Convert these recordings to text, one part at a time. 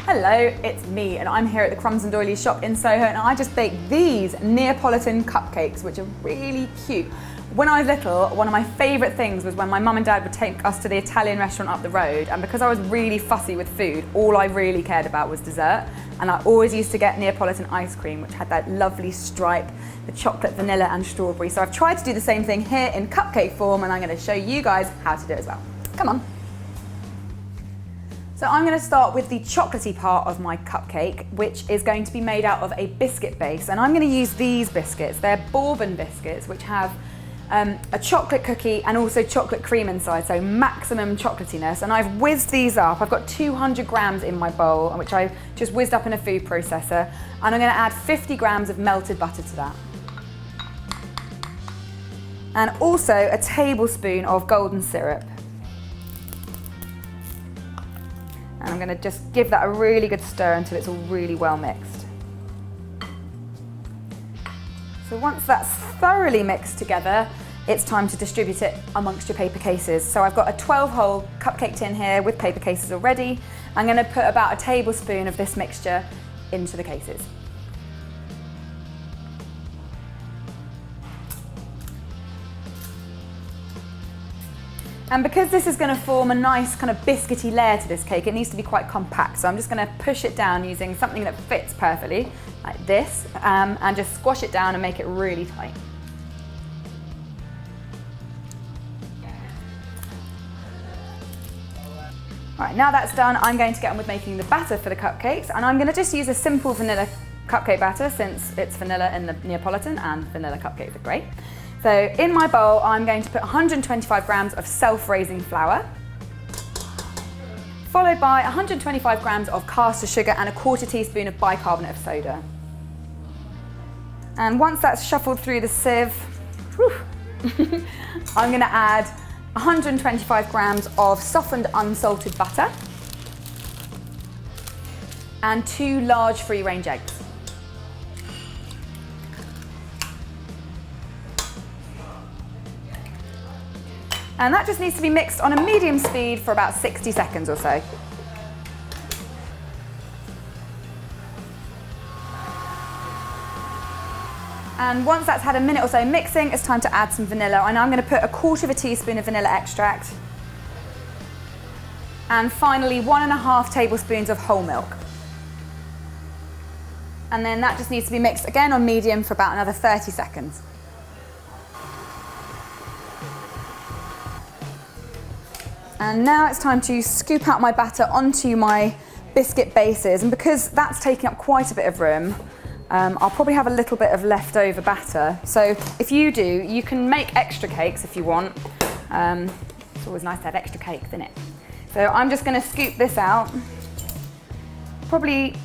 Hello, it's me and I'm here at the Crumbs Doilies shop in Soho and I just baked these Neapolitan cupcakes which are really cute. When I was little, one of my favourite things was when my mum and dad would take us to the Italian restaurant up the road, and because I was really fussy with food, all I really cared about was dessert, and I always used to get Neapolitan ice cream which had that lovely stripe, the chocolate, vanilla and strawberry. So I've tried to do the same thing here in cupcake form and I'm going to show you guys how to do it as well. Come on. So I'm going to start with the chocolatey part of my cupcake, which is going to be made out of a biscuit base, and I'm going to use these biscuits. They're Bourbon biscuits which have a chocolate cookie and also chocolate cream inside, so maximum chocolatiness, and I've whizzed these up. I've got 200 grams in my bowl which I just whizzed up in a food processor, and I'm going to add 50 grams of melted butter to that, and also a tablespoon of golden syrup. And I'm going to just give that a really good stir until it's all really well mixed. So once that's thoroughly mixed together, it's time to distribute it amongst your paper cases. So I've got a 12-hole cupcake tin here with paper cases already. I'm going to put about a tablespoon of this mixture into the cases. And because this is going to form a nice kind of biscuity layer to this cake, it needs to be quite compact. So I'm just going to push it down using something that fits perfectly, like this, and just squash it down and make it really tight. All right, now that's done, I'm going to get on with making the batter for the cupcakes, and I'm going to just use a simple vanilla cupcake batter since it's vanilla in the Neapolitan and vanilla cupcakes are great. So in my bowl, I'm going to put 125 grams of self-raising flour, followed by 125 grams of caster sugar and a quarter teaspoon of bicarbonate of soda. And once that's shuffled through the sieve, I'm going to add 125 grams of softened unsalted butter and 2 large free-range eggs. And that just needs to be mixed on a medium speed for about 60 seconds or so. And once that's had a minute or so mixing, it's time to add some vanilla. And I'm going to put a quarter of a teaspoon of vanilla extract. And finally, 1.5 tablespoons of whole milk. And then that just needs to be mixed again on medium for about another 30 seconds. And now it's time to scoop out my batter onto my biscuit bases, and because that's taking up quite a bit of room, I'll probably have a little bit of leftover batter. So if you do, you can make extra cakes if you want. It's always nice to have extra cakes, isn't it? So I'm just going to scoop this out, probably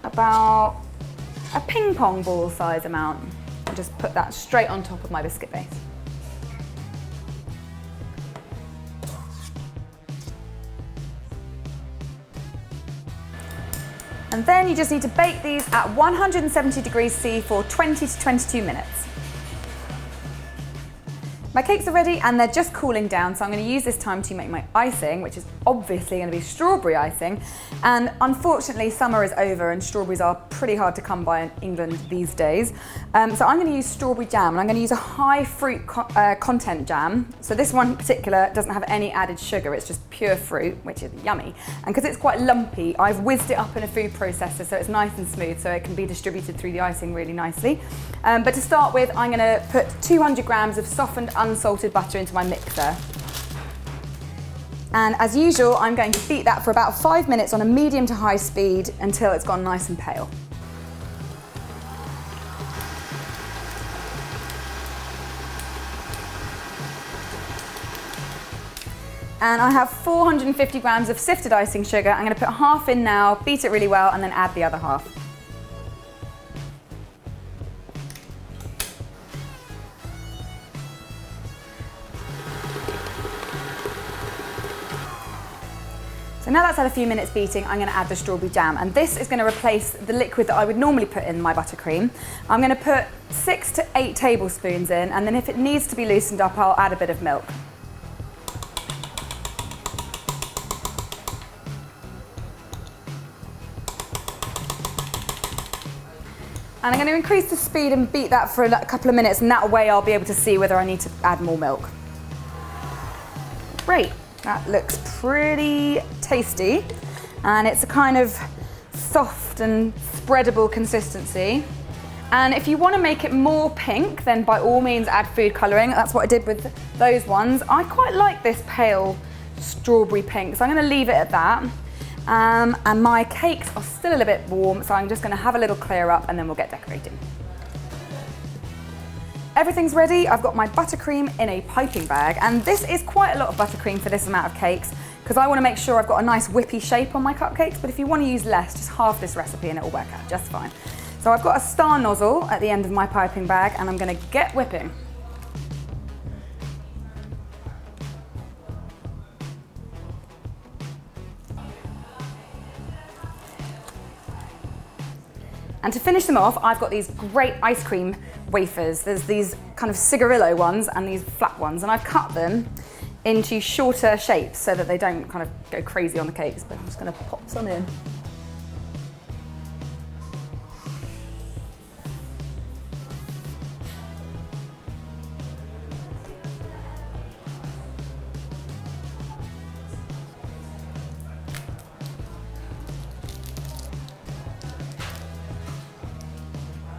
about a ping pong ball size amount, and just put that straight on top of my biscuit base. And then you just need to bake these at 170 degrees C for 20 to 22 minutes. My cakes are ready and they're just cooling down, so I'm going to use this time to make my icing, which is obviously going to be strawberry icing. And unfortunately, summer is over and strawberries are pretty hard to come by in England these days. So I'm going to use strawberry jam, and I'm going to use a high fruit content jam. So this one in particular doesn't have any added sugar, it's just pure fruit, which is yummy. And because it's quite lumpy, I've whizzed it up in a food processor so it's nice and smooth so it can be distributed through the icing really nicely. But to start with, I'm going to put 200 grams of softened unsalted butter into my mixer. And as usual, I'm going to beat that for about 5 minutes on a medium to high speed until it's gone nice and pale. And I have 450 grams of sifted icing sugar. I'm going to put half in now, beat it really well, and then add the other half. So now that's had a few minutes beating, I'm going to add the strawberry jam, and this is going to replace the liquid that I would normally put in my buttercream. I'm going to put 6 to 8 tablespoons in, and then if it needs to be loosened up, I'll add a bit of milk. And I'm going to increase the speed and beat that for a couple of minutes, and that way I'll be able to see whether I need to add more milk. Great, that looks pretty tasty. And it's a kind of soft and spreadable consistency. And if you want to make it more pink, then by all means add food colouring. That's what I did with those ones. I quite like this pale strawberry pink, so I'm going to leave it at that. And my cakes are still a little bit warm, so I'm just going to have a little clear up and then we'll get decorating. Everything's ready. I've got my buttercream in a piping bag, and this is quite a lot of buttercream for this amount of cakes because I want to make sure I've got a nice whippy shape on my cupcakes, but if you want to use less, just halve this recipe and it'll work out just fine. So I've got a star nozzle at the end of my piping bag and I'm going to get whipping. And to finish them off, I've got these great ice cream wafers. There's these kind of cigarillo ones and these flat ones, and I've cut them into shorter shapes so that they don't kind of go crazy on the cakes, but I'm just going to pop some in.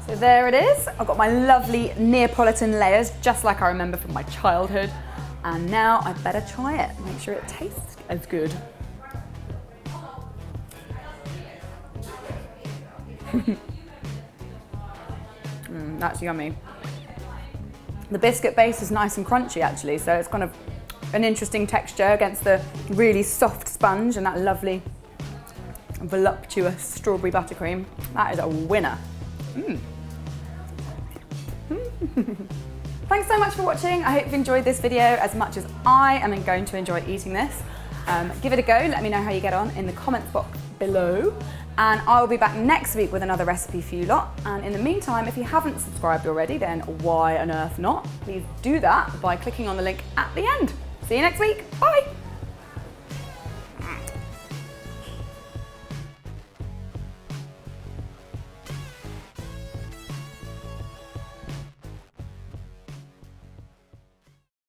So there it is. I've got my lovely Neapolitan layers, just like I remember from my childhood. And now I better try it, make sure it tastes as good. That's yummy. The biscuit base is nice and crunchy actually, so it's kind of an interesting texture against the really soft sponge and that lovely voluptuous strawberry buttercream. That is a winner. Thanks so much for watching. I hope you enjoyed this video as much as I am going to enjoy eating this. Give it a go, let me know how you get on in the comments box below. And I'll be back next week with another recipe for you lot. And in the meantime, if you haven't subscribed already, then why on earth not? Please do that by clicking on the link at the end. See you next week, bye.